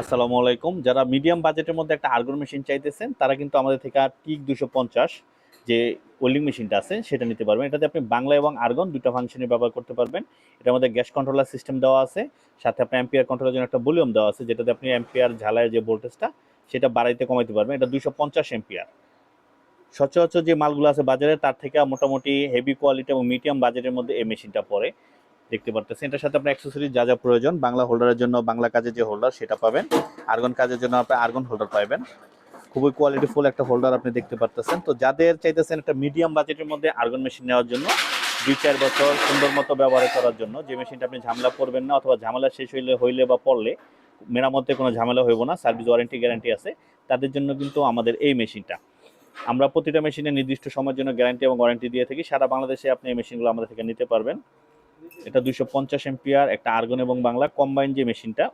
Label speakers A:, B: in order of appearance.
A: আসসালামু আলাইকুম। যারা মিডিয়াম বাজেটের মধ্যে একটা আর্গন মেশিন চাইতেছেন তারা কিন্তু আমাদের থেকে টিক 250 যে ওয়েল্ডিং মেশিনটা আছে সেটা নিতে পারবেন। এটাতে আপনি বাংলা এবং আর্গন দুটো ফাংশনে ব্যবহার করতে পারবেন। এটার মধ্যে গ্যাস কন্ট্রোলার সিস্টেম দেওয়া আছে, সাথে আপনার অ্যাম্পিয়ার কন্ট্রোলের জন্য একটা ভলিউম দেওয়া আছে, যেটাতে আপনি অ্যাম্পিয়ার ঝালায় যে ভোল্টেজটা সেটা বাড়াইতে কমাইতে পারবেন। এটা 250 অ্যাম্পিয়ার। সচরাচর যে মালগুলো আছে বাজারে তার থেকে মোটামুটি হেভি কোয়ালিটি এবং মিডিয়াম বাজেটের মধ্যে এই মেশিনটা পড়ে। দেখতে পারতেছেন এটার সাথে আপনার অ্যাক্সেসরিজ যা যা প্রয়োজন, বাংলা হোল্ডারের জন্য বাংলা কাজের যে হোল্ডার সেটা পাবেন, আর্গন কাজের জন্য আপনি আর্গন হোল্ডার পাবেন। খুবই কোয়ালিটিফুল একটা হোল্ডার আপনি দেখতে পারতেছেন। তো যাদের চাইতেছেন একটা মিডিয়াম বাজেটের মধ্যে আর্গন মেশিন নেওয়ার জন্য 2-4 বছর সুন্দর মতো ব্যবহার করার জন্য, যে মেশিনটা আপনি ঝামেলা পড়বেন না, অথবা ঝামেলা শেষ হইলে বা পড়লে মেরামতে কোনো ঝামেলা হইব না, সার্ভিস ওয়ারেন্টি গ্যারান্টি আছে, তাদের জন্য কিন্তু আমাদের এই মেশিনটা। আমরা প্রতিটা মেশিনের নির্দিষ্ট সময়ের জন্য গ্যারান্টি এবং ওয়ারেন্টি দিয়ে থাকি। সারা বাংলাদেশে আপনি এই মেশিনগুলো আমাদের থেকে নিতে পারবেন। এটা 250 এম্পিয়ার একটা আর্গন এবং বাংলা কম্বাইন যে মেশিনটা।